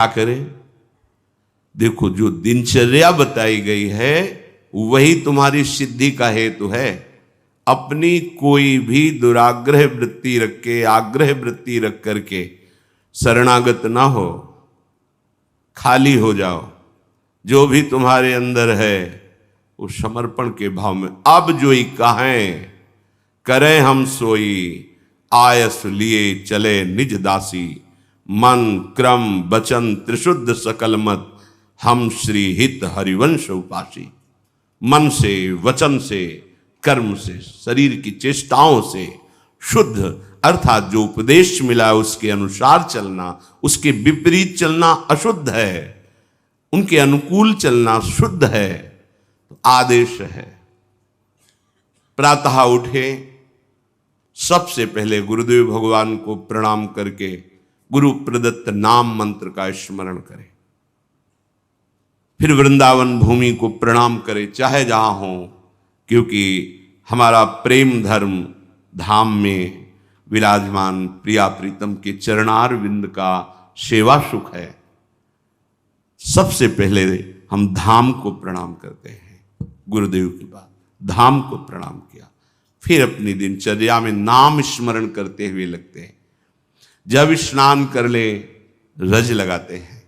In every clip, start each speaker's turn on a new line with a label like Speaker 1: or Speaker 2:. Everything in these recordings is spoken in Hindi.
Speaker 1: क्या करें? देखो, जो दिनचर्या बताई गई है वही तुम्हारी सिद्धि का हेतु है। अपनी कोई भी दुराग्रह वृत्ति रख के, आग्रह वृत्ति रख करके शरणागत ना हो, खाली हो जाओ। जो भी तुम्हारे अंदर है उस समर्पण के भाव में, अब जो ही कहें करें हम सोई, आयस लिए चले निज दासी, मन क्रम वचन त्रिशुद्ध सकल मत, हम श्री हित हरिवंश उपासी। मन से, वचन से, कर्म से, शरीर की चेष्टाओं से शुद्ध, अर्थात जो उपदेश मिला है उसके अनुसार चलना, उसके विपरीत चलना अशुद्ध है, उनके अनुकूल चलना शुद्ध है। तो आदेश है, प्रातः उठे, सबसे पहले गुरुदेव भगवान को प्रणाम करके गुरु प्रदत्त नाम मंत्र का स्मरण करें। फिर वृंदावन भूमि को प्रणाम करें, चाहे जहां हो, क्योंकि हमारा प्रेम धर्म धाम में विराजमान प्रिया प्रीतम के चरणार विंद का सेवा सुख है। सबसे पहले हम धाम को प्रणाम करते हैं, गुरुदेव की बात, धाम को प्रणाम किया, फिर अपनी दिनचर्या में नाम स्मरण करते हुए लगते हैं। जब स्नान कर ले रज लगाते हैं,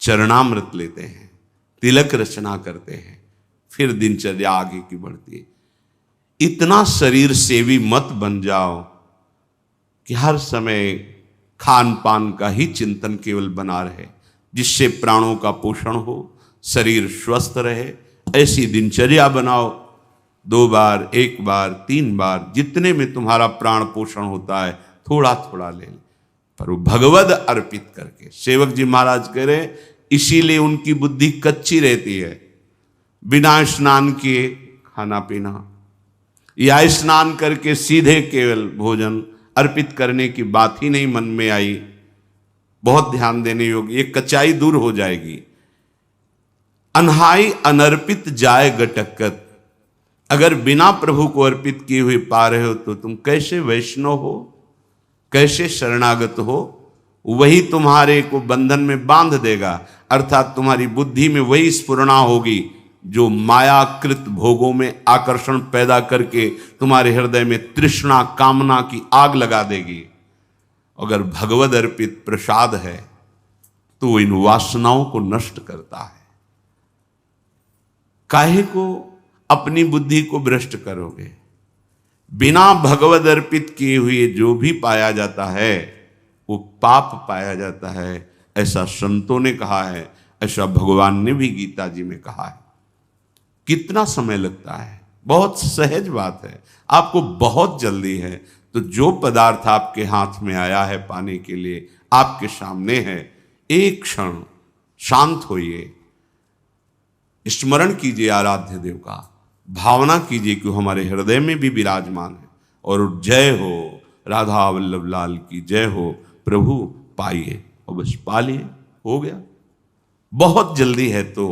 Speaker 1: चरणामृत लेते हैं, तिलक रचना करते हैं, फिर दिनचर्या आगे की बढ़ती है। इतना शरीर सेवी मत बन जाओ कि हर समय खान पान का ही चिंतन केवल बना रहे, जिससे प्राणों का पोषण हो, शरीर स्वस्थ रहे। ऐसी दिनचर्या बनाओ, 2 बार, 1 बार, 3 बार, जितने में तुम्हारा प्राण पोषण होता है थोड़ा थोड़ा ले ले, पर वो भगवद अर्पित करके। सेवक जी महाराज कह रहे, इसीलिए उनकी बुद्धि कच्ची रहती है। बिना स्नान किए खाना पीना, या स्नान करके सीधे केवल भोजन अर्पित करने की बात ही नहीं मन में आई। बहुत ध्यान देने योग्य, ये कच्चाई दूर हो जाएगी। अनहाई अनर्पित जाए गटकत, अगर बिना प्रभु को अर्पित किए हुए पा रहे हो तो तुम कैसे वैष्णव हो, कैसे शरणागत हो? वही तुम्हारे को बंधन में बांध देगा, अर्थात तुम्हारी बुद्धि में वही स्फुरणा होगी जो मायाकृत भोगों में आकर्षण पैदा करके तुम्हारे हृदय में तृष्णा कामना की आग लगा देगी। अगर भगवद अर्पित प्रसाद है तो इन वासनाओं को नष्ट करता है। काहे को अपनी बुद्धि को भ्रष्ट करोगे? बिना भगवद अर्पित किए हुए जो भी पाया जाता है वो पाप पाया जाता है, ऐसा संतों ने कहा है, ऐसा भगवान ने भी गीता जी में कहा है। कितना समय लगता है? बहुत सहज बात है, आपको बहुत जल्दी है। तो जो पदार्थ आपके हाथ में आया है पाने के लिए, आपके सामने है, एक क्षण शांत होइए, स्मरण कीजिए आराध्य देव का, भावना कीजिए कि हमारे हृदय में भी विराजमान है, और जय हो राधा वल्लभ लाल की जय हो, प्रभु पाइए, और बस पा लिए, हो गया। बहुत जल्दी है तो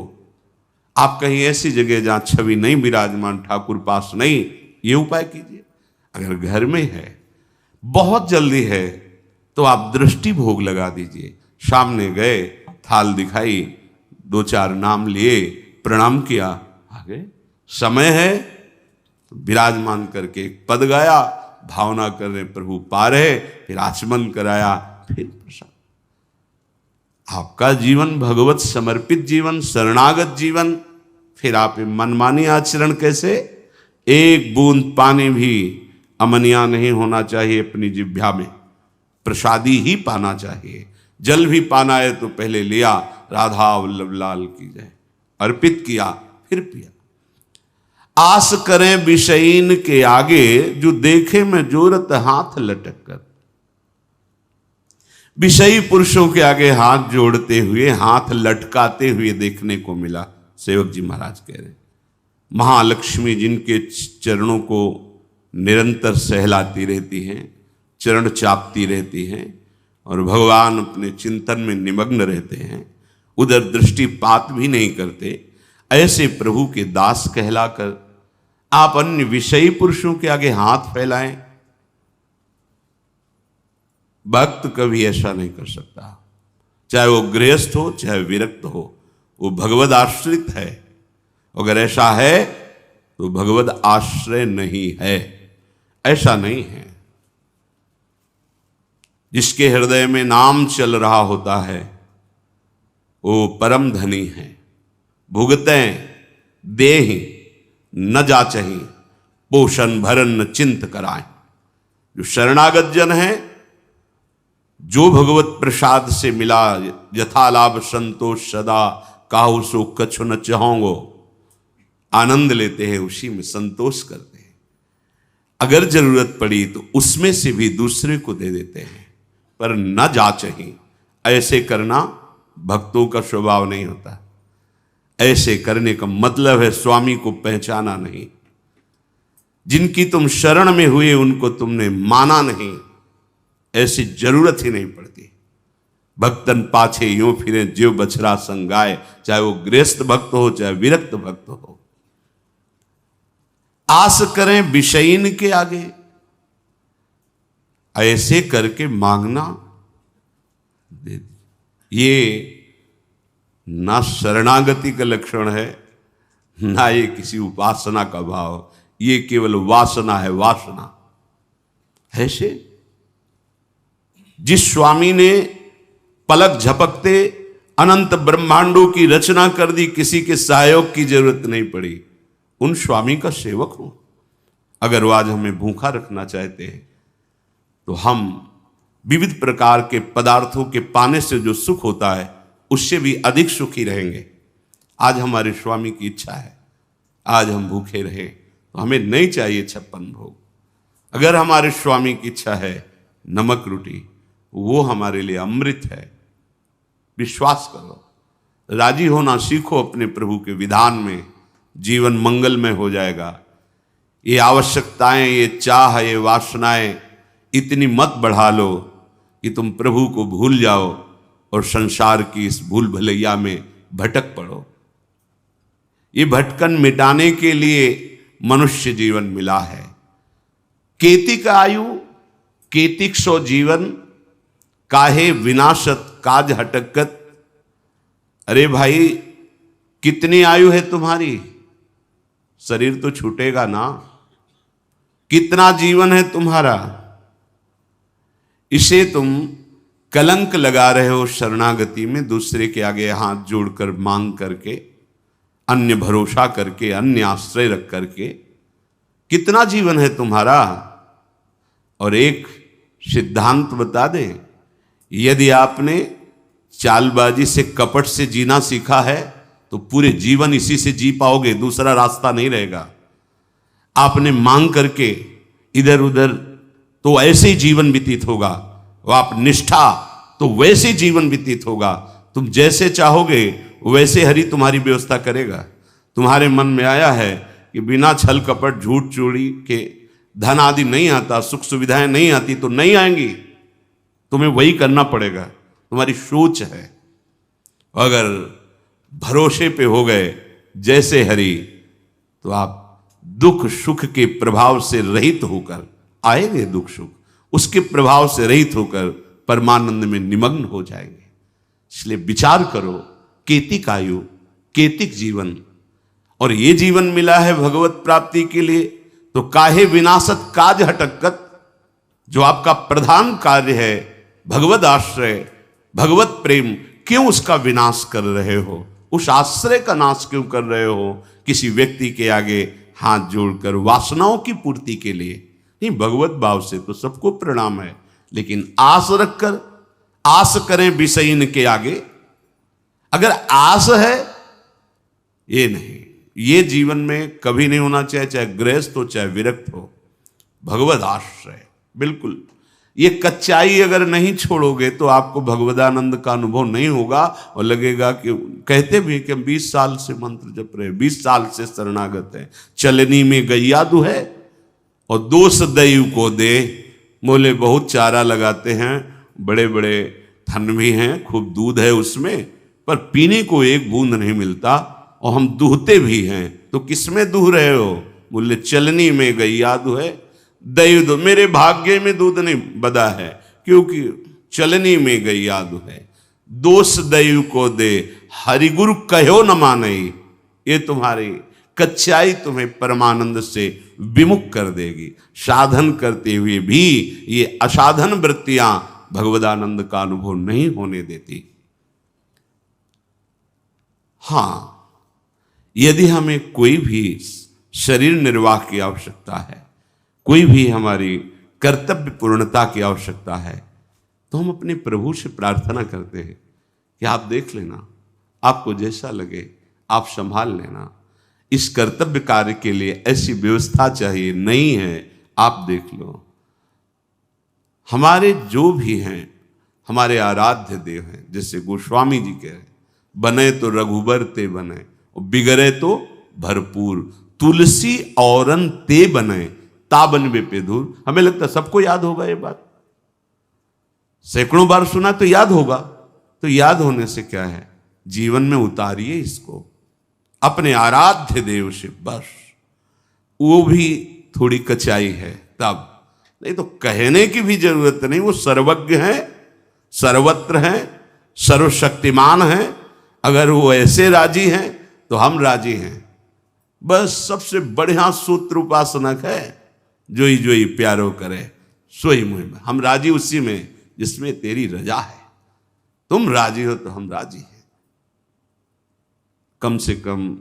Speaker 1: आप कहीं ऐसी जगह जहां छवि नहीं विराजमान, ठाकुर पास नहीं, ये उपाय कीजिए। अगर घर में है, बहुत जल्दी है, तो आप दृष्टि भोग लगा दीजिए। सामने गए, थाल दिखाई, 2-4 नाम लिए, प्रणाम किया, आ गए। समय है तो विराजमान करके एक पद गाया, भावना कर रहे प्रभु पा रहे, फिर आचमन कराया, फिर प्रसाद। आपका जीवन भगवत समर्पित जीवन, शरणागत जीवन। फिर आप मनमानी आचरण कैसे? एक बूंद पानी भी अमनिया नहीं होना चाहिए अपनी जिह्वा में, प्रसादी ही पाना चाहिए। जल भी पाना है तो पहले लिया, राधा वल्लभ लाल की जय, अर्पित किया, फिर पिया। आस करें विषयीन के आगे, जो देखे में जोरत हाथ लटक कर। विषयी पुरुषों के आगे हाथ जोड़ते हुए, हाथ लटकाते हुए देखने को मिला। सेवक जी महाराज कह रहे, महालक्ष्मी जिनके चरणों को निरंतर सहलाती रहती हैं, चरण चापती रहती हैं, और भगवान अपने चिंतन में निमग्न रहते हैं, उधर दृष्टिपात भी नहीं करते, ऐसे प्रभु के दास कहलाकर आप अन्य विषयी पुरुषों के आगे हाथ फैलाएं? भक्त कभी ऐसा नहीं कर सकता। चाहे वो गृहस्थ हो चाहे विरक्त हो, वो भगवद आश्रित है। अगर ऐसा है तो भगवद आश्रय नहीं है, ऐसा नहीं है। जिसके हृदय में नाम चल रहा होता है वो परम धनी है। भुगतें देहि न जाचहि, पोषण भरन न चिंत कराएं। जो शरणागत जन है, जो भगवत प्रसाद से मिला, यथा लाभ संतोष सदा, काहू सो कछु न चाहोगो, आनंद लेते हैं, उसी में संतोष करते हैं। अगर जरूरत पड़ी तो उसमें से भी दूसरे को दे देते हैं, पर न जाचहि। ऐसे करना भक्तों का स्वभाव नहीं होता। ऐसे करने का मतलब है स्वामी को पहचाना नहीं। जिनकी तुम शरण में हुए उनको तुमने माना नहीं, ऐसी जरूरत ही नहीं पड़ती। भक्तन पाछे यूं फिरे जीव बछड़ा संगाए, चाहे वो गृहस्थ भक्त हो चाहे विरक्त भक्त हो। आस करें विषयीन के आगे, ऐसे करके मांगना दे। ये ना शरणागति का लक्षण है, ना ये किसी उपासना का भाव, ये केवल वासना है, वासना। ऐसे जिस स्वामी ने पलक झपकते अनंत ब्रह्मांडों की रचना कर दी, किसी के सहयोग की जरूरत नहीं पड़ी, उन स्वामी का सेवक हूं। अगर वो आज हमें भूखा रखना चाहते हैं तो हम विविध प्रकार के पदार्थों के पाने से जो सुख होता है उससे भी अधिक सुखी रहेंगे। आज हमारे स्वामी की इच्छा है आज हम भूखे रहें, तो हमें नहीं चाहिए 56 भोग। अगर हमारे स्वामी की इच्छा है नमक रोटी, वो हमारे लिए अमृत है। विश्वास करो, राजी होना सीखो अपने प्रभु के विधान में, जीवन मंगलमय हो जाएगा। ये आवश्यकताएं, ये चाह, ये वासनाएं इतनी मत बढ़ा लो कि तुम प्रभु को भूल जाओ और संसार की इस भूल भलैया में भटक पड़ो। ये भटकन मिटाने के लिए मनुष्य जीवन मिला है। केतिक आयु केतिक सो जीवन, काहे विनाशत काज हटकत। अरे भाई, कितनी आयु है तुम्हारी? शरीर तो छूटेगा ना। कितना जीवन है तुम्हारा? इसे तुम कलंक लगा रहे हो शरणागति में, दूसरे के आगे हाथ जोड़कर मांग करके, अन्य भरोसा करके, अन्य आश्रय रख करके। कितना जीवन है तुम्हारा? और एक सिद्धांत बता दें, यदि आपने चालबाजी से, कपट से जीना सीखा है तो पूरे जीवन इसी से जी पाओगे, दूसरा रास्ता नहीं रहेगा। आपने मांग करके इधर उधर तो ऐसे ही जीवन व्यतीत होगा, वो आप निष्ठा तो वैसे जीवन व्यतीत होगा। तुम जैसे चाहोगे वैसे हरि तुम्हारी व्यवस्था करेगा। तुम्हारे मन में आया है कि बिना छल कपट झूठ चोरी के धन आदि नहीं आता, सुख सुविधाएं नहीं आती, तो नहीं आएंगी, तुम्हें वही करना पड़ेगा। तुम्हारी सोच है। अगर भरोसे पे हो गए जैसे हरि, तो आप दुख सुख के प्रभाव से रहित होकर आएंगे, दुख सुख उसके प्रभाव से रहित होकर परमानंद में निमग्न हो जाएंगे। इसलिए विचार करो, केतिक आयु केतिक जीवन, और ये जीवन मिला है भगवत प्राप्ति के लिए, तो काहे विनाशत काज हटकत। जो आपका प्रधान कार्य है भगवत आश्रय, भगवत प्रेम, क्यों उसका विनाश कर रहे हो? उस आश्रय का नाश क्यों कर रहे हो? किसी व्यक्ति के आगे हाथ जोड़कर वासनाओं की पूर्ति के लिए नहीं, भगवत भाव से तो सबको प्रणाम है, लेकिन आस रखकर, आस करें विषयीन के आगे। अगर आस है, ये नहीं, ये जीवन में कभी नहीं होना चाहिए, चाहे गृहस्थ हो चाहे विरक्त हो। भगवत आश्रय बिल्कुल। ये कच्चाई अगर नहीं छोड़ोगे तो आपको भगवदानंद का अनुभव नहीं होगा, और लगेगा कि कहते भी कि हम 20 साल से मंत्र जप रहे, 20 साल से शरणागत है, चलनी में गैया दू है और दोष दैव को दे। मोले बहुत चारा लगाते हैं, बड़े बड़े थन भी हैं, खूब दूध है उसमें, पर पीने को एक बूंद नहीं मिलता, और हम दूहते भी हैं। तो किसमें दूह रहे हो? बोले चलनी में गैया दू है, दैव दो। मेरे भाग्य में दूध नहीं बदा है, क्योंकि चलनी में गैया दू है। दोष दैव को दे, हरिगुरु कहो न माने। ये तुम्हारी कच्चाई तुम्हें परमानंद से विमुख कर देगी। साधन करते हुए भी ये असाधन वृत्तियां भगवदानंद का अनुभव नहीं होने देती। हां, यदि हमें कोई भी शरीर निर्वाह की आवश्यकता है, कोई भी हमारी कर्तव्य पूर्णता की आवश्यकता है, तो हम अपने प्रभु से प्रार्थना करते हैं कि आप देख लेना, आपको जैसा लगे आप संभाल लेना। इस कर्तव्य कार्य के लिए ऐसी व्यवस्था चाहिए, नहीं है आप देख लो। हमारे जो भी हैं, हमारे आराध्य देव हैं, जैसे गोस्वामी जी कह रहे, बने तो रघुबर ते बने, बिगड़े तो भरपूर, तुलसी औरन ते बने, ताबन वे पे दूर। हमें लगता है सबको याद होगा ये बात, सैकड़ों बार सुना तो याद होगा। तो याद होने से क्या है, जीवन में उतारिए इसको अपने आराध्य देव से, बस। वो भी थोड़ी कचाई है तब, नहीं तो कहने की भी जरूरत नहीं। वो सर्वज्ञ है, सर्वत्र है, सर्वशक्तिमान है। अगर वो ऐसे राजी हैं तो हम राजी हैं। बस सबसे बढ़िया सूत्र उपासनक है, जोई जोई प्यारो करे सोई मुहिम। हम राजी उसी में जिसमें तेरी रजा है। तुम राजी हो तो हम राजी हैं। कम से कम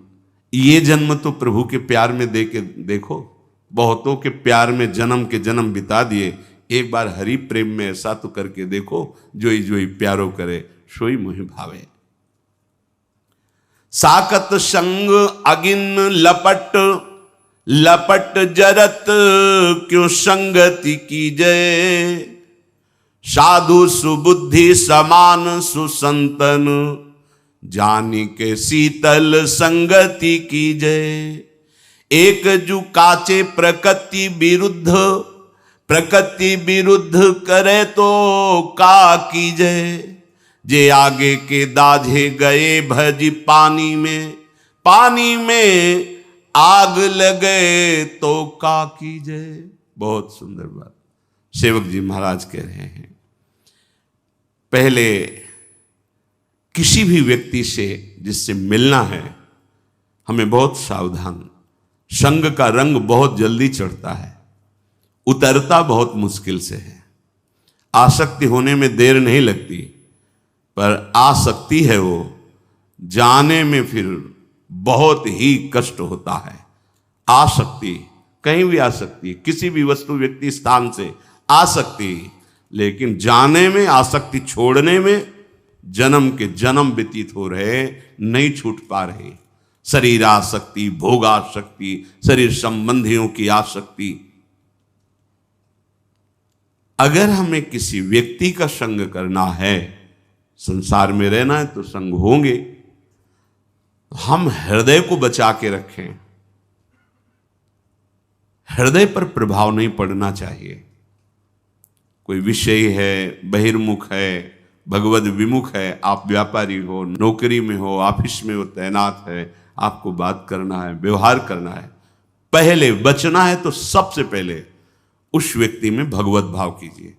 Speaker 1: ये जन्म तो प्रभु के प्यार में दे के देखो। बहुतों के प्यार में जन्म के जन्म बिता दिए, एक बार हरि प्रेम में ऐसा तो करके देखो, जोई जोई प्यारो करे सोई मुहि भावे। साकत संग अगिन लपट, लपट जरत क्यों संगति की जय। साधु सुबुद्धि समान सुसंतन, जानी के शीतल संगति की जय। एक जू काचे प्रकृति विरुद्ध, प्रकृति विरुद्ध करे तो का की जय। जे आगे के दाझे गए भज पानी में, पानी में आग लगे तो का की जय। बहुत सुंदर बात सेवक जी महाराज कह रहे हैं। पहले किसी भी व्यक्ति से जिससे मिलना है, हमें बहुत सावधान। संग का रंग बहुत जल्दी चढ़ता है, उतरता बहुत मुश्किल से है। आसक्ति होने में देर नहीं लगती, पर आसक्ति है वो जाने में फिर बहुत ही कष्ट होता है। आसक्ति कहीं भी आ सकती है, किसी भी वस्तु व्यक्ति स्थान से आ सकती, लेकिन जाने में, आसक्ति छोड़ने में जन्म के जन्म व्यतीत हो रहे, नहीं छूट पा रहे। शरीर आसक्ति, भोग आसक्ति, शरीर संबंधियों की आसक्ति। अगर हमें किसी व्यक्ति का संग करना है, संसार में रहना है तो संग होंगे, हम हृदय को बचा के रखें। हृदय पर प्रभाव नहीं पड़ना चाहिए। कोई विषय है, बहिर्मुख है, भगवद विमुख है, आप व्यापारी हो, नौकरी में हो, ऑफिस में हो, तैनात है, आपको बात करना है, व्यवहार करना है, पहले बचना है तो सबसे पहले उस व्यक्ति में भगवत भाव कीजिए।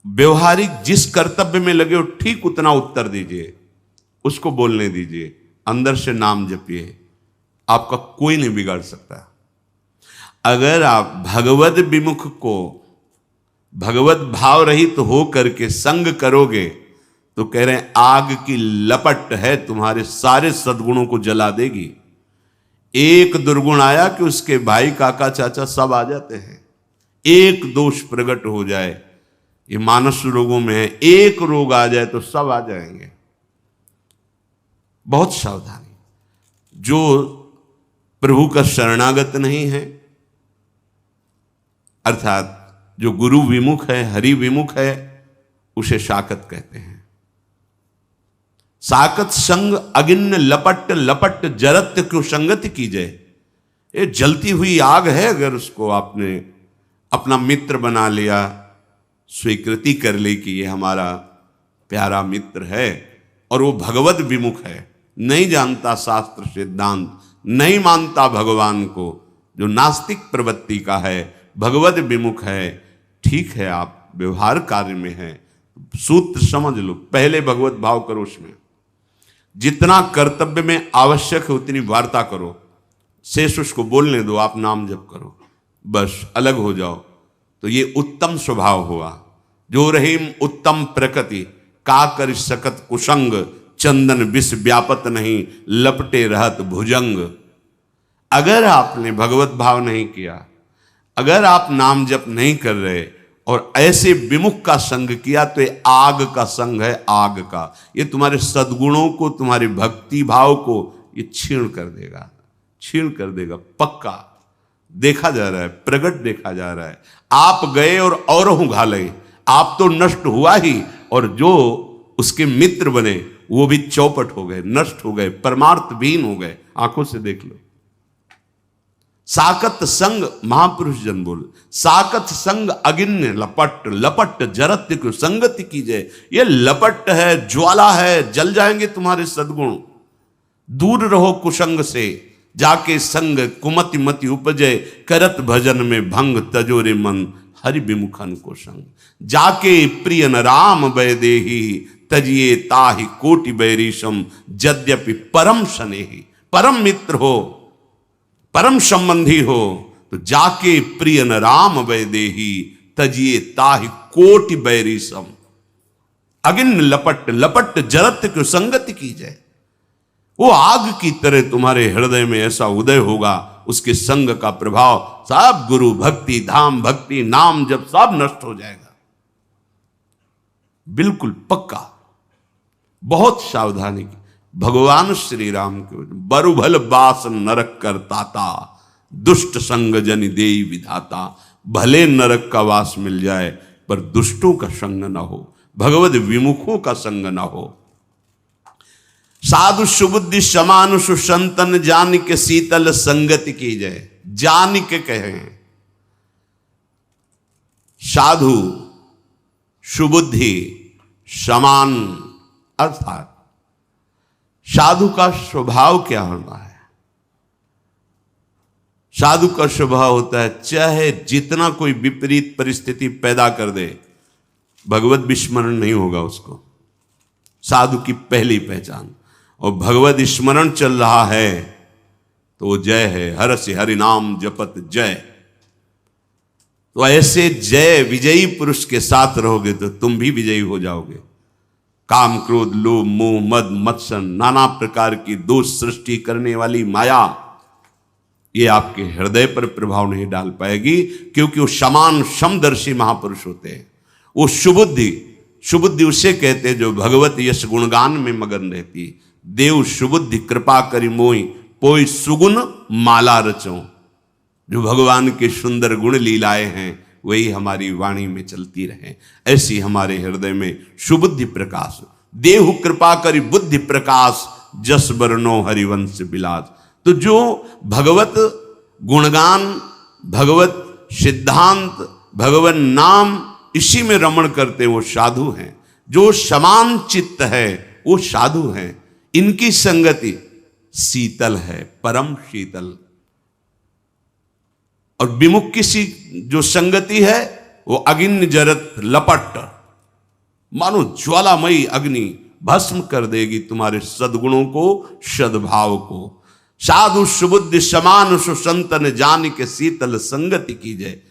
Speaker 1: व्यवहारिक जिस कर्तव्य में लगे हो ठीक उतना उत्तर दीजिए, उसको बोलने दीजिए, अंदर से नाम जपिए। आपका कोई नहीं बिगाड़ सकता। अगर आप भगवत विमुख को भगवत भाव रहित हो करके संग करोगे तो कह रहे हैं आग की लपट है, तुम्हारे सारे सद्गुणों को जला देगी। एक दुर्गुण आया कि उसके भाई काका चाचा सब आ जाते हैं। एक दोष प्रकट हो जाए, ये मानस रोगों में है, एक रोग आ जाए तो सब आ जाएंगे। बहुत सावधानी। जो प्रभु का शरणागत नहीं है, अर्थात जो गुरु विमुख है, हरि विमुख है, उसे साकत कहते हैं। साकत संग अगिन्न लपट, लपट जरत क्यों संगति की जाए। ये जलती हुई आग है, अगर उसको आपने अपना मित्र बना लिया, स्वीकृति कर ली कि ये हमारा प्यारा मित्र है, और वो भगवत विमुख है, नहीं जानता शास्त्र सिद्धांत, नहीं मानता भगवान को, जो नास्तिक प्रवृत्ति का है, भगवत विमुख है, ठीक है आप व्यवहार कार्य में हैं सूत्र समझ लो, पहले भगवत भाव करो, उसमें जितना कर्तव्य में आवश्यक है उतनी वार्ता करो, शेष उसको बोलने दो, आप नाम जप करो, बस अलग हो जाओ। तो ये उत्तम स्वभाव हुआ। जो रहीम उत्तम प्रकृति, का कर सकत कुसंग, चंदन विष व्यापत नहीं, लपटे रहत भुजंग। अगर आपने भगवत भाव नहीं किया, अगर आप नाम जप नहीं कर रहे और ऐसे विमुख का संग किया, तो ये आग का संग है, आग का। ये तुम्हारे सद्गुणों को, तुम्हारे भक्ति भाव को ये छीण कर देगा, छीण कर देगा, पक्का देखा जा रहा है, प्रगट देखा जा रहा है। आप गए और घाले, आप तो नष्ट हुआ ही, और जो उसके मित्र बने वो भी चौपट हो गए, नष्ट हो गए, परमार्थहीन हो गए। आंखों से देख लो। साकत संग, महापुरुष जन बोल, साकत संग अगिन्य लपट, लपट जरत को संगति कीजिए। ये लपट है, ज्वाला है, जल जाएंगे तुम्हारे सद्गुण। दूर रहो कुसंग से, जाके संग कुमति मति उपजे, करत भजन में भंग, तजोरे मन हरि विमुखन को संग। जाके प्रिय न राम वैदेही, तजिए ताहि कोटि बैरीशम, यद्यपि परम स्नेही। परम मित्र हो, परम संबंधी हो, तो जाके प्रिय न राम वैदेही, तजिए ताहि कोटि बैरीशम। अगिन लपट, लपट जरत को संगति की जाए। वो आग की तरह तुम्हारे हृदय में ऐसा उदय होगा, उसके संग का प्रभाव सब गुरु भक्ति, धाम भक्ति, नाम जब सब नष्ट हो जाएगा, बिल्कुल पक्का। बहुत सावधानी की। भगवान श्री राम के बरुभल बास नरक करताता, दुष्ट संग जनि देई विधाता। भले नरक का वास मिल जाए, पर दुष्टों का संग न हो, भगवत विमुखों का संग न हो। साधु सुबुद्धि समान सुसंतन, जान के शीतल संगति की जाए। जान के कहे साधु सुबुद्धि समान, अर्थात साधु का स्वभाव क्या होना है? साधु का स्वभाव होता है, चाहे जितना कोई विपरीत परिस्थिति पैदा कर दे, भगवत विस्मरण नहीं होगा उसको। साधु की पहली पहचान। और भगवत स्मरण चल रहा है तो जय है, हर से हरि नाम जपत जय। तो ऐसे जय विजयी पुरुष के साथ रहोगे तो तुम भी विजयी हो जाओगे। काम क्रोध लोभ मोह मद मत्सर, नाना प्रकार की दोष सृष्टि करने वाली माया, ये आपके हृदय पर प्रभाव नहीं डाल पाएगी, क्योंकि वो समान समदर्शी महापुरुष होते हैं। वो सुबुद्धि, सुबुद्धि उसे कहते हैं जो भगवत यश गुणगान में मगन रहती। देव सुबुद्धि कृपा करी मोहि, पोई सुगुण माला रचो। जो भगवान के सुंदर गुण लीलाएं हैं वही हमारी वाणी में चलती रहे। ऐसी हमारे हृदय में सुबुद्धि प्रकाश। देव कृपा करी बुद्धि प्रकाश, जस बरनो हरिवंश बिलास। तो जो भगवत गुणगान, भगवत सिद्धांत, भगवत नाम, इसी में रमण करते हैं वो साधु हैं। जो समान चित्त है वो साधु हैं। इनकी संगति शीतल है, परम शीतल। और विमुख की जो संगति है वो अग्नि जरत लपट, मानो ज्वालामयी अग्नि भस्म कर देगी तुम्हारे सद्गुणों को, सद्भाव को। साधु सुबुद्धि समान सुसंतन, जान के शीतल संगति कीजिए।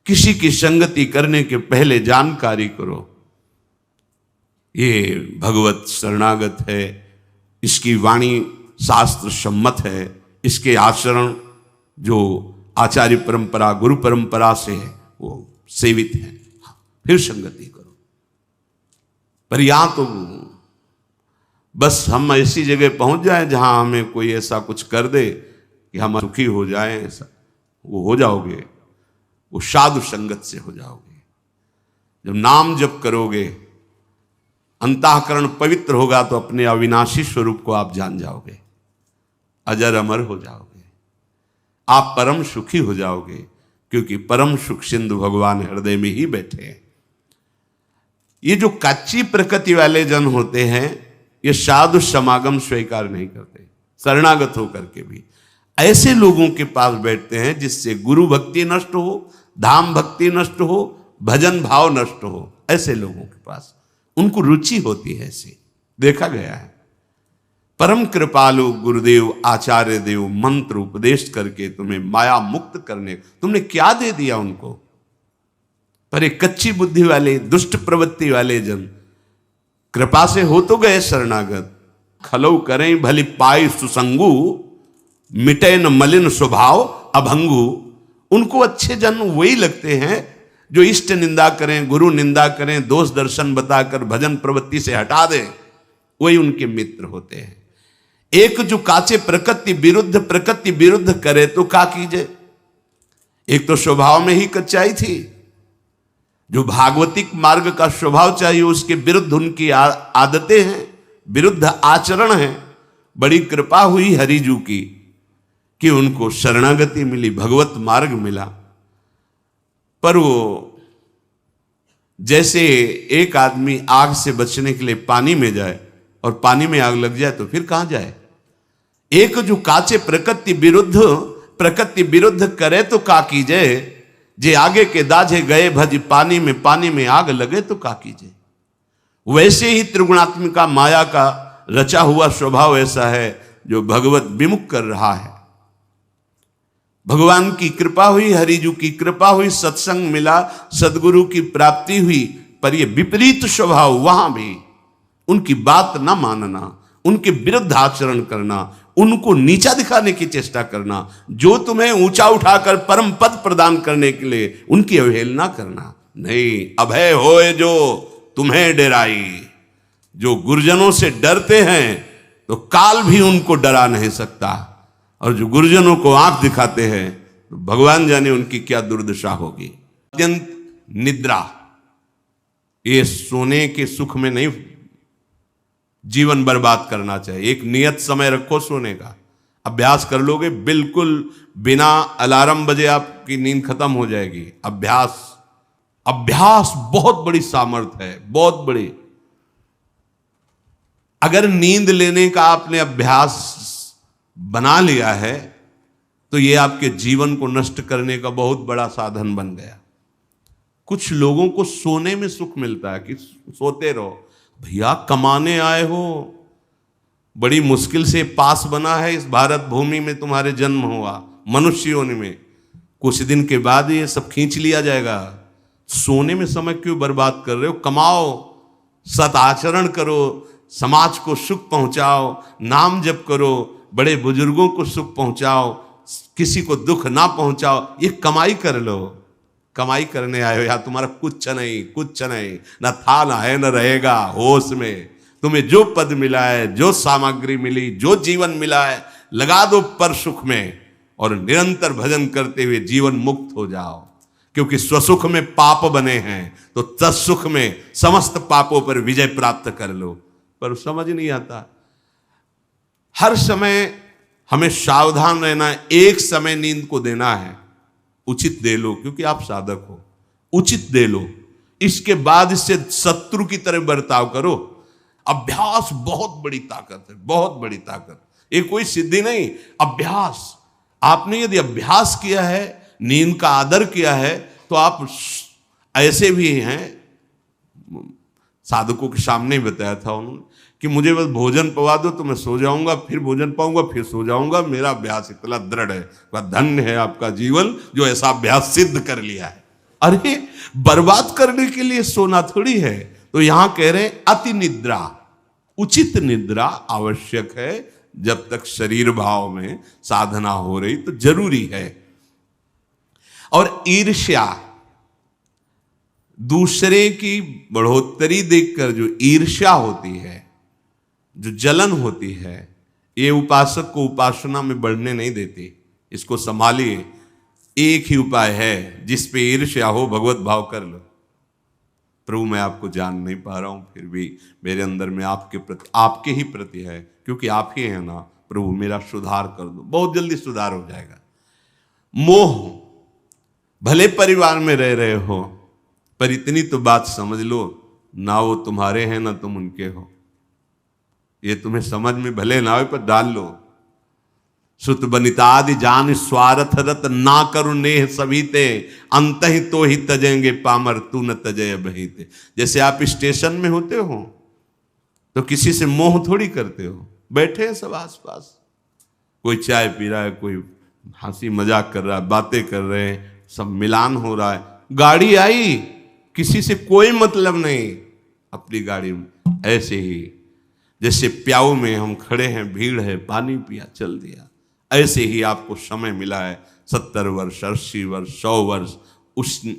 Speaker 1: किसी की संगति करने के पहले जानकारी करो, ये भगवत शरणागत है, इसकी वाणी शास्त्र सम्मत है, इसके आचरण जो आचार्य परंपरा गुरु परंपरा से है वो सेवित है, फिर संगति करो। पर यहां तो बस हम ऐसी जगह पहुंच जाए जहां हमें कोई ऐसा कुछ कर दे कि हम सुखी हो जाएं, ऐसा वो हो जाओगे, वो साधु संगत से हो जाओगे। जब नाम जप करोगे, अंतःकरण पवित्र होगा, तो अपने अविनाशी स्वरूप को आप जान जाओगे, अजर अमर हो जाओगे, आप परम सुखी हो जाओगे, क्योंकि परम सुख सिंधु भगवान हृदय में ही बैठे हैं। ये जो कच्ची प्रकृति वाले जन होते हैं, ये साधु समागम स्वीकार नहीं करते, शरणागत होकर के भी ऐसे लोगों के पास बैठते हैं जिससे गुरु भक्ति नष्ट हो, धाम भक्ति नष्ट हो, भजन भाव नष्ट हो। ऐसे लोगों के पास उनको रुचि होती है ऐसी, देखा गया है। परम कृपालु गुरुदेव आचार्य देव मंत्र उपदेश करके तुम्हें माया मुक्त करने, तुमने क्या दे दिया उनको? पर एक कच्ची बुद्धि वाले, दुष्ट प्रवृत्ति वाले जन कृपा से हो तो गए शरणागत। खलौ करें भली पाई सुसंगु, मिटे न मलिन स्वभाव अभंगु। उनको अच्छे जन वही लगते हैं जो इष्ट निंदा करें, गुरु निंदा करें, दोष दर्शन बताकर भजन प्रवृत्ति से हटा दें, वही उनके मित्र होते हैं। एक जो काचे प्रकृति विरुद्ध करे तो क्या कीजिए? एक तो स्वभाव में ही कच्चाई थी, जो भागवतिक मार्ग का स्वभाव चाहिए उसके विरुद्ध उनकी आदतें हैं, विरुद्ध आचरण है। बड़ी कृपा हुई हरिजू की कि उनको शरणागति मिली, भगवत मार्ग मिला। पर वो जैसे एक आदमी आग से बचने के लिए पानी में जाए और पानी में आग लग जाए तो फिर कहां जाए? एक जो काचे प्रकृति विरुद्ध करे तो का कीजिए? जे आगे के दाझे गए भज पानी में आग लगे तो का कीजिए? वैसे ही त्रिगुणात्मिका माया का रचा हुआ स्वभाव ऐसा है जो भगवत विमुख कर रहा है। भगवान की कृपा हुई, हरिजू की कृपा हुई, सत्संग मिला, सदगुरु की प्राप्ति हुई, पर यह विपरीत स्वभाव वहां भी उनकी बात ना मानना, उनके विरुद्ध आचरण करना, उनको नीचा दिखाने की चेष्टा करना, जो तुम्हें ऊंचा उठाकर परम पद प्रदान करने के लिए उनकी अवहेलना करना। नहीं, अभय होए जो तुम्हें डराई। जो गुरुजनों से डरते हैं तो काल भी उनको डरा नहीं सकता, और जो गुरुजनों को आंख दिखाते हैं तो भगवान जाने उनकी क्या दुर्दशा होगी। अत्यंत निद्रा, ये सोने के सुख में नहीं जीवन बर्बाद करना चाहिए। एक नियत समय रखो सोने का, अभ्यास कर लोगे, बिल्कुल बिना अलार्म बजे आपकी नींद खत्म हो जाएगी। अभ्यास बहुत बड़ी सामर्थ्य है, बहुत बड़ी। अगर नींद लेने का आपने अभ्यास बना लिया है तो यह आपके जीवन को नष्ट करने का बहुत बड़ा साधन बन गया। कुछ लोगों को सोने में सुख मिलता है कि सोते रहो। भैया कमाने आए हो, बड़ी मुश्किल से पास बना है इस भारत भूमि में तुम्हारे जन्म हुआ, मनुष्य योनि में, कुछ दिन के बाद ये सब खींच लिया जाएगा। सोने में समय क्यों बर्बाद कर रहे हो? कमाओ, सत आचरण करो, समाज को सुख पहुंचाओ, नाम जप करो, बड़े बुजुर्गों को सुख पहुंचाओ, किसी को दुख ना पहुंचाओ, ये कमाई कर लो। कमाई करने आए हो, या तुम्हारा कुछ नहीं, ना था ना है, न रहेगा। होश में तुम्हें जो पद मिला है, जो सामग्री मिली, जो जीवन मिला है, लगा दो पर सुख में और निरंतर भजन करते हुए जीवन मुक्त हो जाओ। क्योंकि स्वसुख में पाप बने हैं तो तत्सुख में समस्त पापों पर विजय प्राप्त कर लो। पर समझ नहीं आता। हर समय हमें सावधान रहना है। एक समय नींद को देना है, उचित दे लो, क्योंकि आप साधक हो, उचित दे लो। इसके बाद इससे शत्रु की तरह बर्ताव करो। अभ्यास बहुत बड़ी ताकत है, बहुत बड़ी ताकत। ये कोई सिद्धि नहीं, अभ्यास। आपने यदि अभ्यास किया है, नींद का आदर किया है, तो आप ऐसे भी हैं। साधकों के सामने ही बताया था उन्होंने कि मुझे बस भोजन पवा दो तो मैं सो जाऊंगा, फिर भोजन पाऊंगा, फिर सो जाऊंगा। मेरा अभ्यास इतना दृढ़ है। वह धन्य है आपका जीवन जो ऐसा अभ्यास सिद्ध कर लिया है। अरे बर्बाद करने के लिए सोना थोड़ी है। तो यहां कह रहे हैं अति निद्रा, उचित निद्रा आवश्यक है। जब तक शरीर भाव में साधना हो रही तो जरूरी है। और ईर्ष्या, दूसरे की बढ़ोतरी देखकर जो ईर्ष्या होती है, जो जलन होती है, ये उपासक को उपासना में बढ़ने नहीं देती। इसको संभालिए। एक ही उपाय है, जिस पे ईर्ष्या हो भगवत भाव कर लो। प्रभु मैं आपको जान नहीं पा रहा हूं, फिर भी मेरे अंदर में आपके प्रति, आपके ही प्रति है, क्योंकि आप ही हैं ना। प्रभु मेरा सुधार कर दो, बहुत जल्दी सुधार हो जाएगा। मोह, भले परिवार में रह रहे हो, पर इतनी तो बात समझ लो, ना वो तुम्हारे हैं ना तुम उनके हो। ये तुम्हें समझ में भले ना हो, पर डाल लो। सुत बनितादि जान स्वार्थ रत ना करु नेह सभी ते, अंत ही तो ही तजेंगे पामर तू न तजय बहीते। जैसे आप स्टेशन में होते हो तो किसी से मोह थोड़ी करते हो, बैठे हैं सब आसपास, कोई चाय पी रहा है, कोई हंसी मजाक कर रहा है, बातें कर रहे हैं, सब मिलान हो रहा है, गाड़ी आई, किसी से कोई मतलब नहीं, अपनी गाड़ी में। ऐसे ही जैसे प्याऊ में हम खड़े हैं, भीड़ है, पानी पिया, चल दिया, ऐसे ही आपको समय मिला है 70 वर्ष, 80 वर्ष, 100 वर्ष,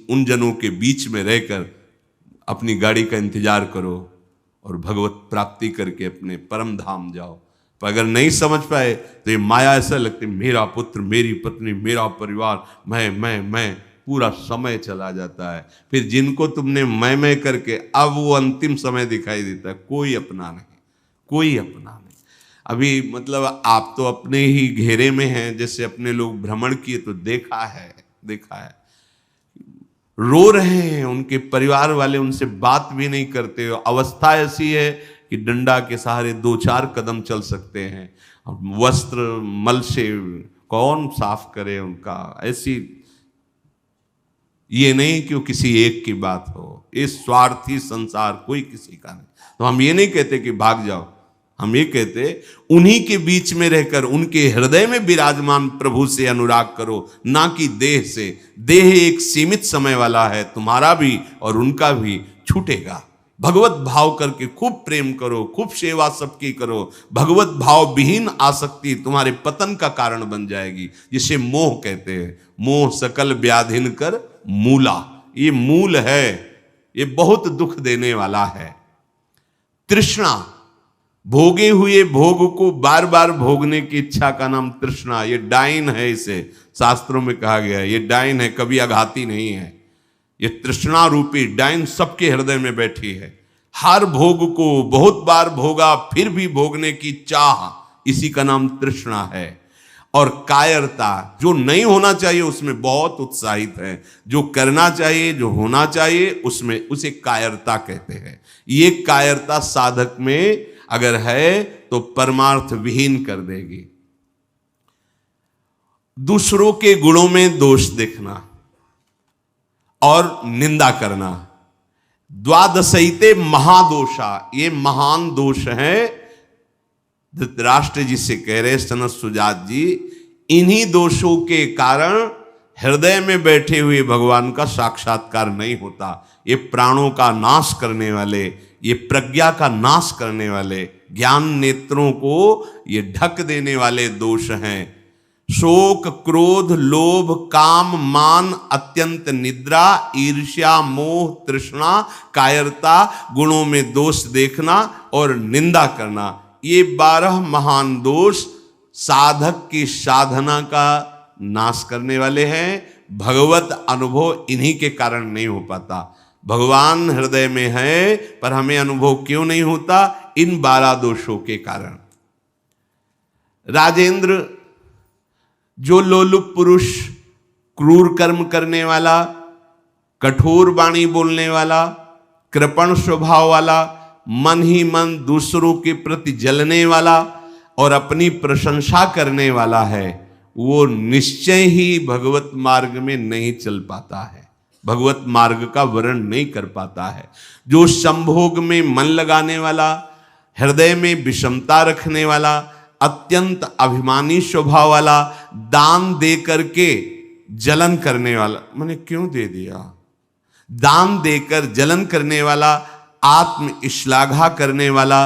Speaker 1: उन जनों के बीच में रहकर अपनी गाड़ी का इंतजार करो और भगवत प्राप्ति करके अपने परम धाम जाओ। पर अगर नहीं समझ पाए तो ये माया ऐसा लगती, मेरा पुत्र, मेरी पत्नी, मेरा परिवार, मैं, पूरा समय चला जाता है। फिर जिनको तुमने मैं करके अब वो अंतिम समय दिखाई देता है, कोई अपना नहीं, कोई अपना नहीं। अभी मतलब आप तो अपने ही घेरे में हैं, जैसे अपने लोग भ्रमण किए तो देखा है, रो रहे हैं, उनके परिवार वाले उनसे बात भी नहीं करते। अवस्था ऐसी है कि डंडा के सहारे 2-4 कदम चल सकते हैं, वस्त्र मल से कौन साफ करे उनका। ऐसी, ये नहीं कि वो किसी एक की बात हो, इस स्वार्थी संसार कोई किसी का नहीं। तो हम ये नहीं कहते कि भाग जाओ, हम ये कहते उन्हीं के बीच में रहकर उनके हृदय में विराजमान प्रभु से अनुराग करो, ना कि देह से। देह एक सीमित समय वाला है, तुम्हारा भी और उनका भी छूटेगा। भगवत भाव करके खूब प्रेम करो, खूब सेवा सबकी करो। भगवत भाव विहीन आसक्ति तुम्हारे पतन का कारण बन जाएगी, जिसे मोह कहते हैं। मोह सकल व्याधिन कर मूला, ये मूल है, ये बहुत दुख देने वाला है। तृष्णा, भोगे हुए भोग को बार बार भोगने की इच्छा का नाम तृष्णा। ये डाइन है, इसे शास्त्रों में कहा गया है, ये डाइन है, कभी आघाती नहीं है। ये तृष्णा रूपी डाइन सबके हृदय में बैठी है। हर भोग को बहुत बार भोगा फिर भी भोगने की चाह, इसी का नाम तृष्णा है। और कायरता, जो नहीं होना चाहिए उसमें बहुत उत्साहित है, जो करना चाहिए, जो होना चाहिए उसमें, उसे कायरता कहते हैं। ये कायरता साधक में अगर है तो परमार्थ विहीन कर देगी। दूसरों के गुणों में दोष देखना और निंदा करना, द्वादशैते महादोषा, ये महान दोष है। धृतराष्ट्र जी से कह रहे सनत सुजात जी, इन्हीं दोषों के कारण हृदय में बैठे हुए भगवान का साक्षात्कार नहीं होता। ये प्राणों का नाश करने वाले, ये प्रज्ञा का नाश करने वाले, ज्ञान नेत्रों को ये ढक देने वाले दोष हैं। शोक, क्रोध, लोभ, काम, मान, अत्यंत निद्रा, ईर्ष्या, मोह, तृष्णा, कायरता, गुणों में दोष देखना और निंदा करना, ये 12 महान दोष साधक की साधना का नाश करने वाले हैं। भगवत अनुभव इन्हीं के कारण नहीं हो पाता। भगवान हृदय में है पर हमें अनुभव क्यों नहीं होता? इन 12 दोषों के कारण। राजेंद्र, जो लोलुप पुरुष, क्रूर कर्म करने वाला, कठोर वाणी बोलने वाला, कृपण स्वभाव वाला, मन ही मन दूसरों के प्रति जलने वाला और अपनी प्रशंसा करने वाला है, वो निश्चय ही भगवत मार्ग में नहीं चल पाता है, भगवत मार्ग का वर्ण नहीं कर पाता है। जो संभोग में मन लगाने वाला, हृदय में विषमता रखने वाला, अत्यंत अभिमानी स्वभाव वाला, दान दे करके जलन करने वाला, मैंने क्यों दे दिया, दान देकर जलन करने वाला, आत्म श्लाघा करने वाला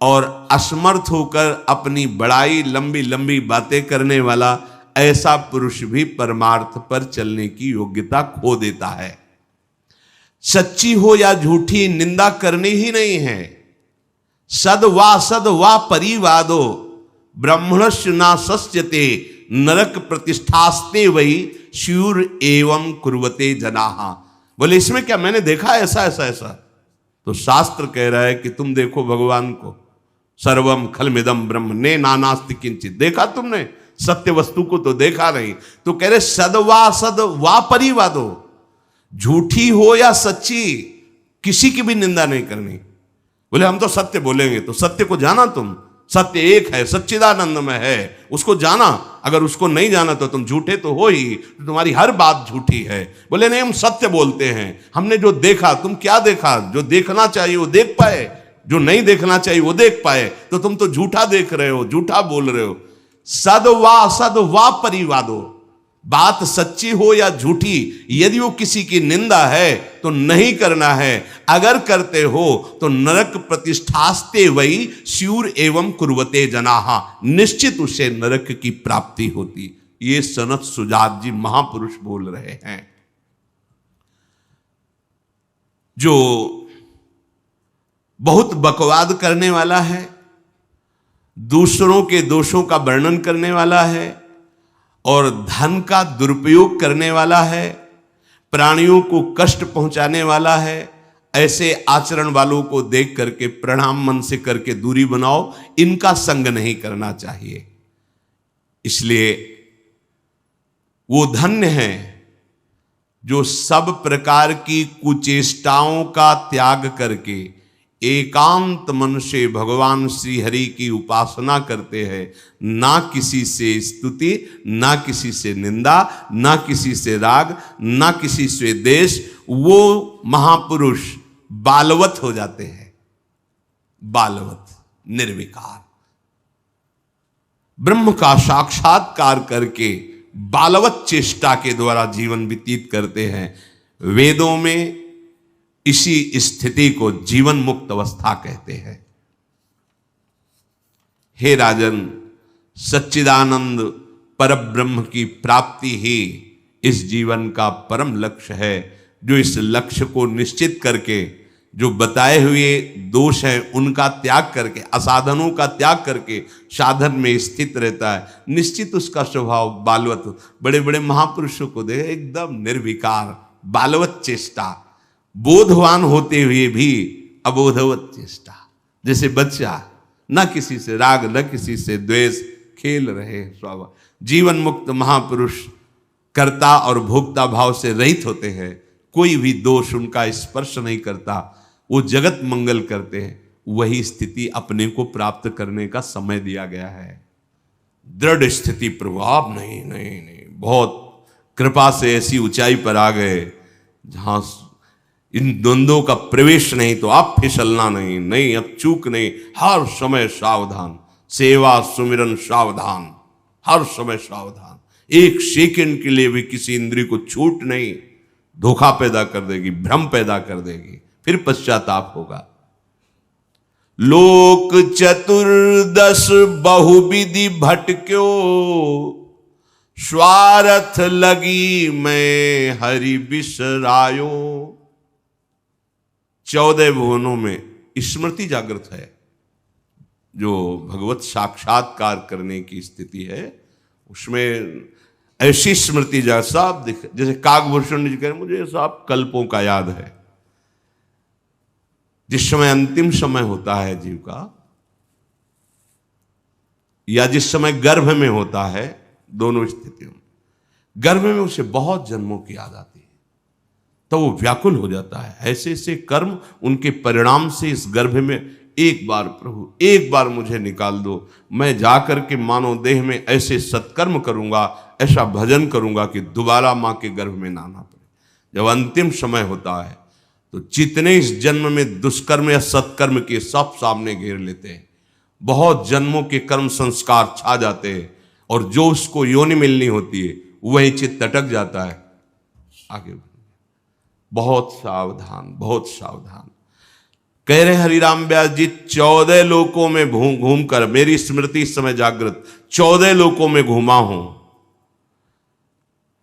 Speaker 1: और असमर्थ होकर अपनी बड़ाई लंबी लंबी बातें करने वाला, ऐसा पुरुष भी परमार्थ पर चलने की योग्यता खो देता है। सच्ची हो या झूठी, निंदा करनी ही नहीं है। सद वा परिवादो ब्रह्मणस्य ना सस्यते नरक प्रतिष्ठास्ते वही श्यूर एवं कुर्वते जनाहा। बोले इसमें क्या, मैंने देखा ऐसा ऐसा ऐसा, तो शास्त्र कह रहा है कि तुम देखो भगवान को, सर्वम खलमिदम ब्रह्म ने नानास्ति किंचित, देखा तुमने? सत्य वस्तु को तो देखा नहीं। तो कह रहे सद वा परिवादो, झूठी हो या सच्ची, किसी की भी निंदा नहीं करनी। बोले हम तो सत्य बोलेंगे, तो सत्य को जाना तुम, सत्य एक है, सच्चिदानंद में है, उसको जाना। अगर उसको नहीं जाना तो तुम झूठे तो हो ही, तो तुम्हारी हर बात झूठी है। बोले नहीं, हम सत्य बोलते हैं, हमने जो देखा। तुम क्या देखा? जो देखना चाहिए वो देख पाए, जो नहीं देखना चाहिए वो देख पाए, तो तुम तो झूठा देख रहे हो, झूठा बोल रहे हो। सद वा परिवादो, बात सच्ची हो या झूठी, यदि वो किसी की निंदा है तो नहीं करना है, अगर करते हो तो नरक प्रतिष्ठास्ते वही स्यूर एवं कुर्वते जनाहा, निश्चित उसे नरक की प्राप्ति होती। ये सनत सुजात जी महापुरुष बोल रहे हैं। जो बहुत बकवाद करने वाला है, दूसरों के दोषों का वर्णन करने वाला है और धन का दुरुपयोग करने वाला है, प्राणियों को कष्ट पहुंचाने वाला है, ऐसे आचरण वालों को देख करके प्रणाम मन से करके दूरी बनाओ। इनका संग नहीं करना चाहिए। इसलिए वो धन्य है जो सब प्रकार की कुचेष्टाओं का त्याग करके एकांत मन से भगवान श्री हरि की उपासना करते हैं। ना किसी से स्तुति, ना किसी से निंदा, ना किसी से राग, ना किसी से द्वेष। वो महापुरुष बालवत हो जाते हैं, बालवत, निर्विकार, ब्रह्म का साक्षात्कार करके बालवत चेष्टा के द्वारा जीवन व्यतीत करते हैं। वेदों में इसी स्थिति को जीवन मुक्त अवस्था कहते हैं। हे राजन, सच्चिदानंद परब्रह्म की प्राप्ति ही इस जीवन का परम लक्ष्य है। जो इस लक्ष्य को निश्चित करके जो बताए हुए दोष हैं उनका त्याग करके, असाधनों का त्याग करके साधन में स्थित रहता है, निश्चित उसका स्वभाव बालवत। बड़े बड़े महापुरुषों को देखे एकदम निर्विकार, बालवत चेष्टा, बोधवान होते हुए भी अबोधवत चेष्टा, जैसे बच्चा, न किसी से राग न किसी से द्वेष, खेल रहे स्वभाव। जीवन मुक्त महापुरुष कर्ता और भोक्ता भाव से रहित होते हैं। कोई भी दोष उनका स्पर्श नहीं करता, वो जगत मंगल करते हैं। वही स्थिति अपने को प्राप्त करने का समय दिया गया है। दृढ़ स्थिति प्रभु, आप नहीं नहीं नहीं, बहुत कृपा से ऐसी ऊंचाई पर आ गए जहां इन द्वंद्वों का प्रवेश नहीं, तो आप फिसलना नहीं, नहीं अब चूक नहीं, हर समय सावधान, सेवा सुमिरन सावधान, हर समय सावधान। एक सेकंड के लिए भी किसी इंद्रिय को छूट नहीं, धोखा पैदा कर देगी, भ्रम पैदा कर देगी, फिर पश्चाताप होगा। लोक चतुर्दश बहुविधि भटक्यो, स्वार्थ लगी मैं हरि बिसरायो। 14 भुवनों में स्मृति जागृत है। जो भगवत साक्षात्कार करने की स्थिति है उसमें ऐसी स्मृति सब दिखे। जैसे काकभूषण जी कह रहे, मुझे सब कल्पों का याद है। जिस समय अंतिम समय होता है जीव का, या जिस समय गर्भ में होता है, दोनों स्थितियों में, गर्भ में उसे बहुत जन्मों की याद आती है, तो वो व्याकुल हो जाता है। ऐसे ऐसे कर्म उनके परिणाम से इस गर्भ में, एक बार प्रभु, एक बार मुझे निकाल दो, मैं जाकर के मानव देह में ऐसे सत्कर्म करूंगा, ऐसा भजन करूंगा कि दोबारा मां के गर्भ में ना आना पड़े। जब अंतिम समय होता है तो जितने इस जन्म में दुष्कर्म या सत्कर्म के सब सामने घेर लेते हैं। बहुत जन्मों के कर्म संस्कार छा जाते हैं, और जो उसको योनि मिलनी होती है वही चित्त अटक जाता है। आगे बहुत सावधान, बहुत सावधान। कह रहे हरिराम व्यास जी, 14 लोकों में घूम कर, मेरी स्मृति इस समय जागृत, 14 लोकों में घूमा हूं,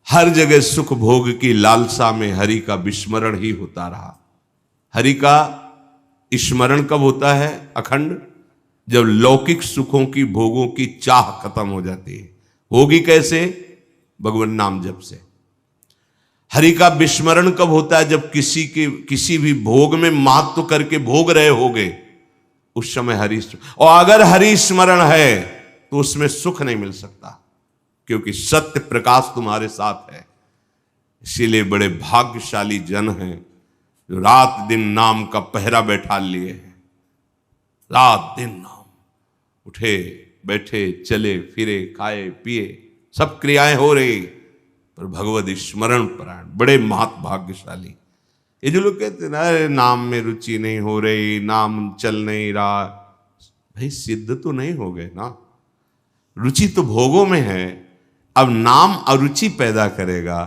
Speaker 1: हर जगह सुख भोग की लालसा में हरि का विस्मरण ही होता रहा। हरि का स्मरण कब होता है अखंड? जब लौकिक सुखों की, भोगों की चाह खत्म हो जाती है। होगी कैसे? भगवान नाम जप से। हरि का विस्मरण कब होता है? जब किसी भी भोग में महत्व करके भोग रहे होगे, उस समय हरि, और अगर हरि स्मरण है तो उसमें सुख नहीं मिल सकता, क्योंकि सत्य प्रकाश तुम्हारे साथ है। इसीलिए बड़े भाग्यशाली जन हैं जो रात दिन नाम का पहरा बैठा लिए हैं। रात दिन नाम, उठे बैठे चले फिरे खाए पिए सब क्रियाएं हो रही, पर भगवत स्मरण परायण, बड़े भाग्यशाली। ये जो लोग कहते हैं ना, अरे नाम में रुचि नहीं हो रही, नाम चल नहीं रहा, भाई सिद्ध तो नहीं हो गए ना। रुचि तो भोगों में है, अब नाम अरुचि पैदा करेगा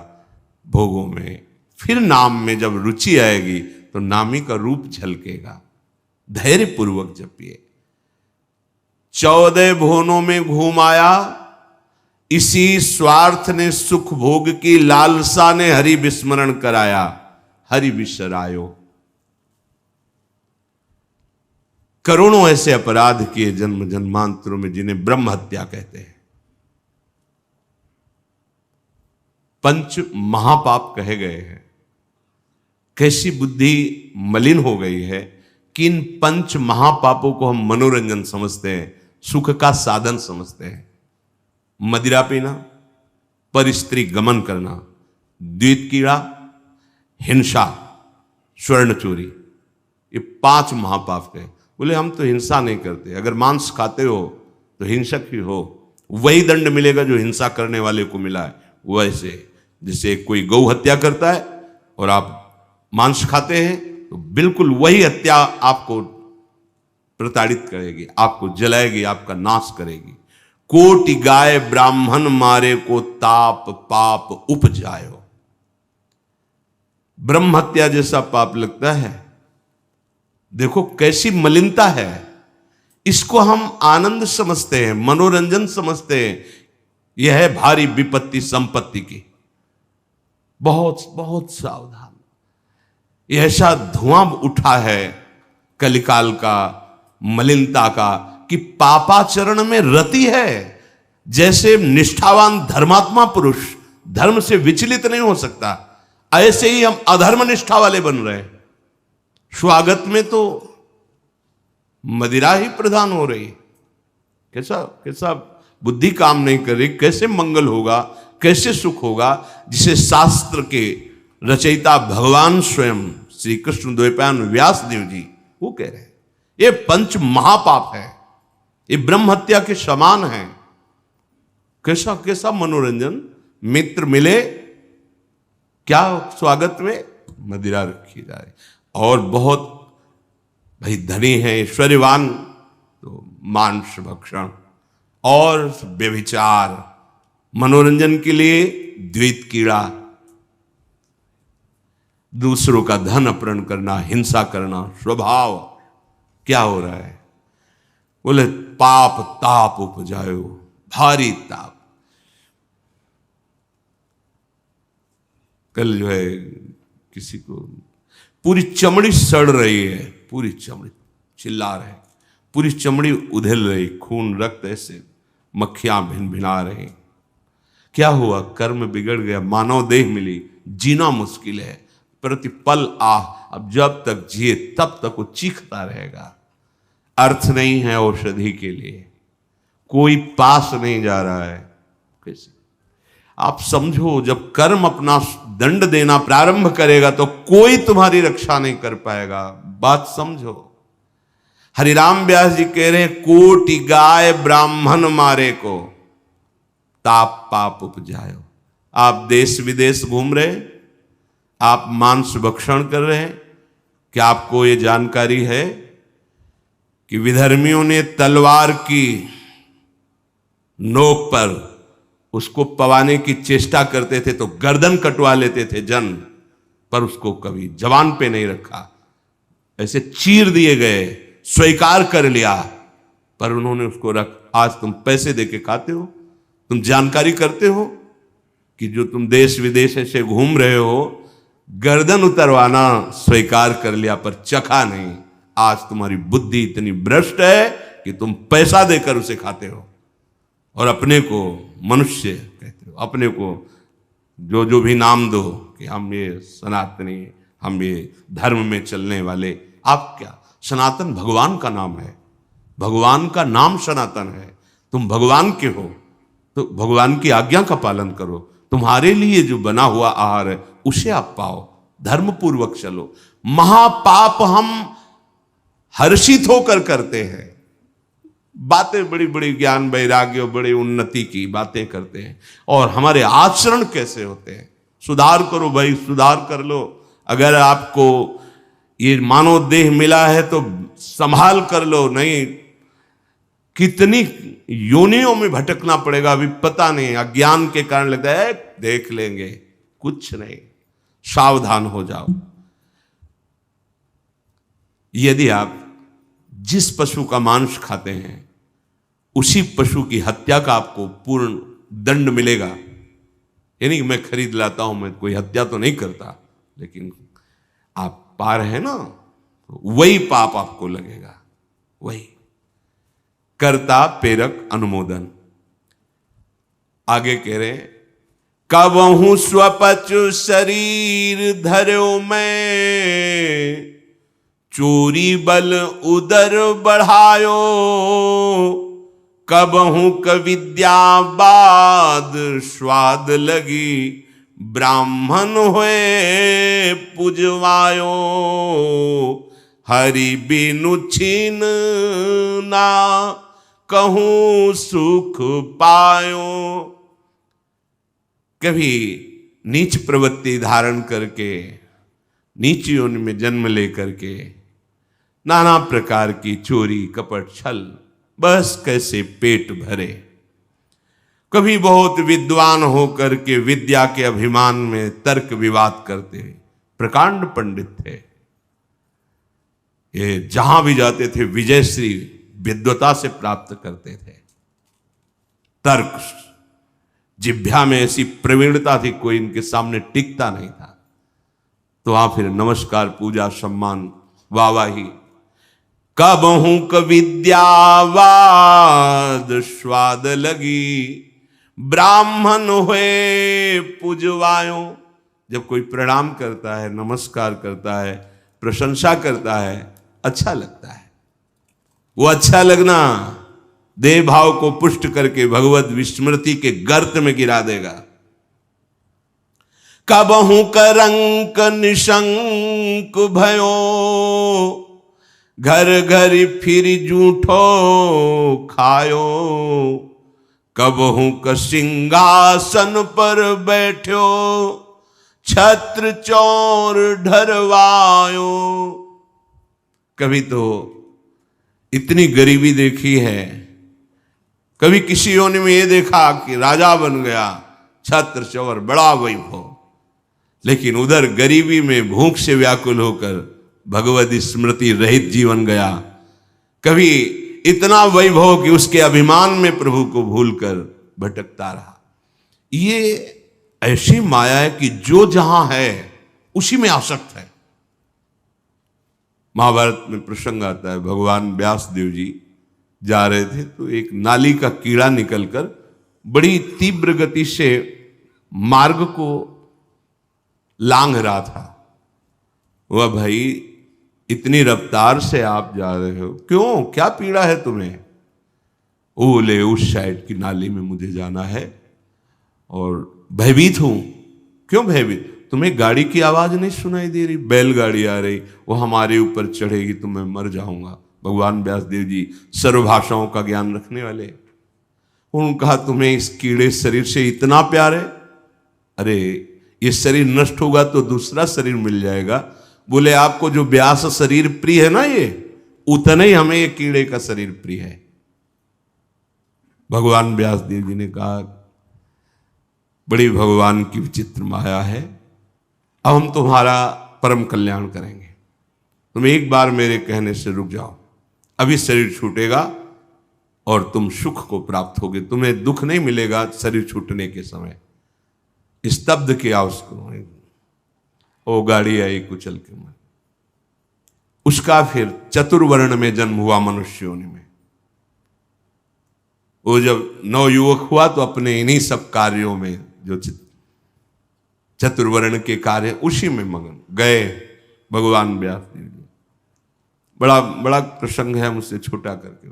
Speaker 1: भोगों में, फिर नाम में जब रुचि आएगी तो नामी का रूप झलकेगा। धैर्य पूर्वक जपिए। 14 भुवनों में घूम आया, इसी स्वार्थ ने सुख भोग की लालसा ने हरि विस्मरण कराया, हरि विसरायो। करोड़ों ऐसे अपराध किए जन्म जन्मांतरों में जिन्हें ब्रह्म हत्या कहते हैं, पंच महापाप कहे गए हैं। कैसी बुद्धि मलिन हो गई है कि इन पंच महापापों को हम मनोरंजन समझते हैं, सुख का साधन समझते हैं। मदिरा पीना, पर स्त्री गमन करना, द्वित कीड़ा, हिंसा, स्वर्ण चोरी, ये 5 महापाप कहे। बोले हम तो हिंसा नहीं करते, अगर मांस खाते हो तो हिंसक ही हो, वही दंड मिलेगा जो हिंसा करने वाले को मिला है। वैसे जैसे कोई गौ हत्या करता है और आप मांस खाते हैं तो बिल्कुल वही हत्या आपको प्रताड़ित करेगी, आपको जलाएगी, आपका नाश करेगी। कोटि गाय ब्राह्मण मारे को ताप पाप उपजायो। ब्रह्म हत्या जैसा पाप लगता है। देखो कैसी मलिनता है। इसको हम आनंद समझते हैं, मनोरंजन समझते हैं। यह है भारी विपत्ति संपत्ति की। बहुत बहुत सावधान। यह ऐसा धुआं उठा है कलिकाल का, मलिनता का, कि पापाचरण में रति है। जैसे निष्ठावान धर्मात्मा पुरुष धर्म से विचलित नहीं हो सकता, ऐसे ही हम अधर्म निष्ठा वाले बन रहे हैं। स्वागत में तो मदिरा ही प्रधान हो रही। कैसा कैसा बुद्धि काम नहीं कर रही। कैसे मंगल होगा, कैसे सुख होगा, जिसे शास्त्र के रचयिता भगवान स्वयं श्री कृष्ण द्वैपायन व्यास देव जी वो कह रहे हैं ये पंच महापाप है, ये ब्रह्म हत्या के समान है। कैसा कैसा मनोरंजन। मित्र मिले, क्या स्वागत में मदिरा रखी जा रही, और बहुत भाई धनी है, ऐश्वर्यवान, तो मांस भक्षण और व्यभिचार, मनोरंजन के लिए द्वैत कीड़ा, दूसरों का धन अपहरण करना, हिंसा करना स्वभाव। क्या हो रहा है? बोले पाप ताप उपजायो, भारी ताप। कल जो है किसी को पूरी चमड़ी सड़ रही है, पूरी चमड़ी, चिल्ला रहे, पूरी चमड़ी उधेल रही, खून रक्त ऐसे मक्खियां भिन भिना रही। क्या हुआ? कर्म बिगड़ गया, मानव देह मिली, जीना मुश्किल है, प्रतिपल अब जब तक जिए तब तक वो चीखता रहेगा। अर्थ नहीं है औषधि के लिए, कोई पास नहीं जा रहा है। कैसे आप समझो, जब कर्म अपना दंड देना प्रारंभ करेगा तो कोई तुम्हारी रक्षा नहीं कर पाएगा। बात समझो। हरिराम व्यास जी कह रहे हैं, कोटि गाय ब्राह्मण मारे को ताप पाप उपजायो। आप देश विदेश घूम रहे, आप मांस भक्षण कर रहे हैं, क्या आपको ये जानकारी है कि विधर्मियों ने तलवार की नोक पर उसको पवाने की चेष्टा करते थे तो गर्दन कटवा लेते थे जन, पर उसको कभी जवान पे नहीं रखा, ऐसे चीर दिए गए, स्वीकार कर लिया, पर उन्होंने उसको आज तुम पैसे देके खाते हो, तुम जानकारी करते हो कि जो तुम देश विदेश ऐसे घूम रहे हो, गर्दन उतरवाना स्वीकार कर लिया पर चखा नहीं। आज तुम्हारी बुद्धि इतनी भ्रष्ट है कि तुम पैसा देकर उसे खाते हो और अपने को मनुष्य कहते हो, अपने को जो भी नाम दो कि हम ये सनातनी, हम ये धर्म में चलने वाले। आप क्या? सनातन भगवान का नाम है, भगवान का नाम सनातन है। तुम भगवान के हो तो भगवान की आज्ञा का पालन करो। तुम्हारे लिए जो बना हुआ आहार है उसे आप पाओ, धर्म पूर्वक चलो। महापाप हम हर्षित होकर करते हैं, बातें बड़ी बड़ी ज्ञान वैराग्य बड़ी उन्नति की बातें करते हैं, और हमारे आचरण कैसे होते हैं। सुधार करो भाई, सुधार कर लो। अगर आपको ये मानव देह मिला है तो संभाल कर लो, नहीं कितनी योनियों में भटकना पड़ेगा अभी पता नहीं। अज्ञान के कारण लगता है देख लेंगे, कुछ नहीं। सावधान हो जाओ। यदि आप जिस पशु का मांस खाते हैं उसी पशु की हत्या का आपको पूर्ण दंड मिलेगा। यानी कि मैं खरीद लाता हूं, मैं कोई हत्या तो नहीं करता, लेकिन आप पा रहे हैं ना, वही पाप आपको लगेगा। वही कर्ता प्रेरक अनुमोदन। आगे कह रहे, कबहू स्वपचु शरीर धर्यो मैं, चोरी बल उदर बढ़ायो, कबहू कविद्या बाद स्वाद लगी, ब्राह्मण हुए पुजवायो, हरि बिनु छीन ना कहूं सुख पायो। कभी नीच प्रवृत्ति धारण करके, नीच योनि में जन्म लेकर के नाना प्रकार की चोरी कपट छल, बस कैसे पेट भरे। कभी बहुत विद्वान होकर के विद्या के अभिमान में तर्क विवाद करते, प्रकांड पंडित थे, ये जहां भी जाते थे विजयश्री विद्वता से प्राप्त करते थे। तर्क जिह्वा में ऐसी प्रवीणता थी, कोई इनके सामने टिकता नहीं था। तो वहां फिर नमस्कार पूजा सम्मान वाहवाही। कबहू कविद्यावाद स्वाद लगी, ब्राह्मण हुए पुजवायो। जब कोई प्रणाम करता है, नमस्कार करता है, प्रशंसा करता है, अच्छा लगता है। वो अच्छा लगना देह भाव को पुष्ट करके भगवत विस्मृति के गर्त में गिरा देगा। कबहू करंक निशंक भयो, घर घर फिर जूठो खायो, कबहू का सिंहासन पर बैठो, छत्र चौर ढरवायो। कभी तो इतनी गरीबी देखी है, कभी किसी योनि में ये देखा कि राजा बन गया, छत्र चौर बड़ा वैभव, लेकिन उधर गरीबी में भूख से व्याकुल होकर भगवत स्मृति रहित जीवन गया। कभी इतना वैभव कि उसके अभिमान में प्रभु को भूलकर भटकता रहा। ये ऐसी माया है कि जो जहां है उसी में आसक्त है। महाभारत में प्रसंग आता है, भगवान व्यासदेव जी जा रहे थे तो एक नाली का कीड़ा निकलकर बड़ी तीव्र गति से मार्ग को लांघ रहा था। वह भाई इतनी रफ्तार से आप जा रहे हो, क्यों, क्या पीड़ा है तुम्हें? वो बोले उस साइड की नाली में मुझे जाना है और भयभीत हूं। क्यों भयभीत? तुम्हें गाड़ी की आवाज नहीं सुनाई दे रही? बैलगाड़ी आ रही, वो हमारे ऊपर चढ़ेगी तो मैं मर जाऊंगा। भगवान व्यासदेव जी सर्वभाषाओं का ज्ञान रखने वाले, उन्होंने कहा तुम्हें इस कीड़े शरीर से इतना प्यार है? अरे ये शरीर नष्ट होगा तो दूसरा शरीर मिल जाएगा। बोले आपको जो व्यास शरीर प्रिय है ना, ये उतना ही हमें ये कीड़े का शरीर प्रिय है। भगवान व्यासदेव जी ने कहा बड़ी भगवान की विचित्र माया है, अब हम तुम्हारा परम कल्याण करेंगे। तुम एक बार मेरे कहने से रुक जाओ, अभी शरीर छूटेगा और तुम सुख को प्राप्त होगे, तुम्हें दुख नहीं मिलेगा शरीर छूटने के समय। स्तब्ध किया उसको, वो गाड़ी आई कुचल के मन। उसका फिर चतुर्वर्ण में जन्म हुआ मनुष्य योनि में। वो जब नवयुवक हुआ तो अपने इन्हीं सब कार्यों में, जो चतुर्वर्ण के कार्य, उसी में मगन गए भगवान व्यासदेव जी। बड़ा बड़ा प्रसंग है, मुझसे छोटा करके।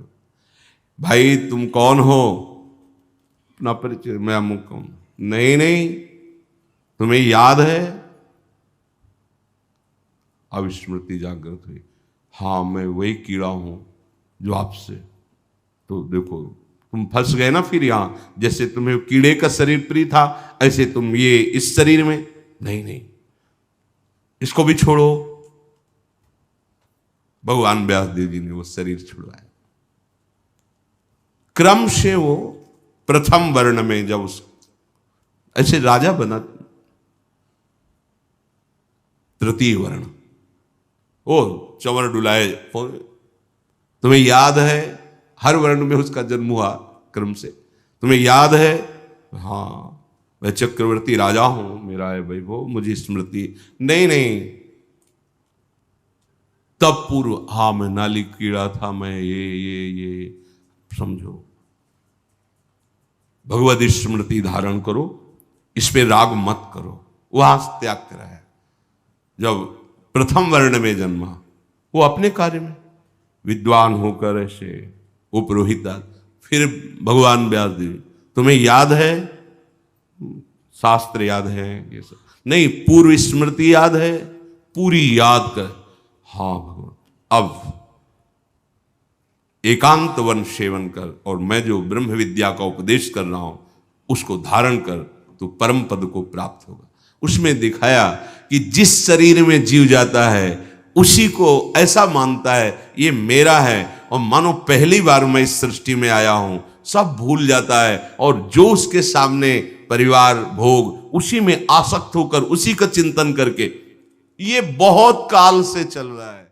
Speaker 1: भाई तुम कौन हो? अपना परिचय। मैं अमुक हूं। नहीं, तुम्हें याद है? अब स्मृति जागृत हुई। हाँ मैं वही कीड़ा हूं जो आपसे तो देखो तुम फंस गए ना फिर यहां, जैसे तुम्हें कीड़े का शरीर प्रिय था ऐसे तुम ये इस शरीर में, नहीं नहीं इसको भी छोड़ो। भगवान व्यासदेव जी ने वो शरीर छुड़वाया। क्रम से वो प्रथम वर्ण में जब उस ऐसे राजा बना, तृतीय वर्ण, ओ चंवर डुलाए, तुम्हें याद है हर वर्ण में उसका जन्म हुआ क्रम से, तुम्हें याद है? हाँ मैं चक्रवर्ती राजा हूं, मेरा है वैभव, मुझे स्मृति नहीं नहीं, तब पूर्व, हाँ मैं नाली कीड़ा था, मैं ये समझो। भगवत स्मृति धारण करो, इस पे राग मत करो। वहां त्याग कराया। जब प्रथम वर्ण में जन्मा, वो अपने कार्य में विद्वान होकर ऐसे उपरोहिता, फिर भगवान व्यासदेव, तुम्हें याद है शास्त्र याद है ये सब नहीं, पूर्व स्मृति याद है, पूरी याद कर। हाँ भगवान, अब एकांत वन सेवन कर, और मैं जो ब्रह्म विद्या का उपदेश कर रहा हूं उसको धारण कर, तो परम पद को प्राप्त होगा। उसमें दिखाया कि जिस शरीर में जीव जाता है उसी को ऐसा मानता है ये मेरा है, और मानो पहली बार मैं इस सृष्टि में आया हूं, सब भूल जाता है, और जो उसके सामने परिवार भोग उसी में आसक्त होकर उसी का चिंतन करके, ये बहुत काल से चल रहा है।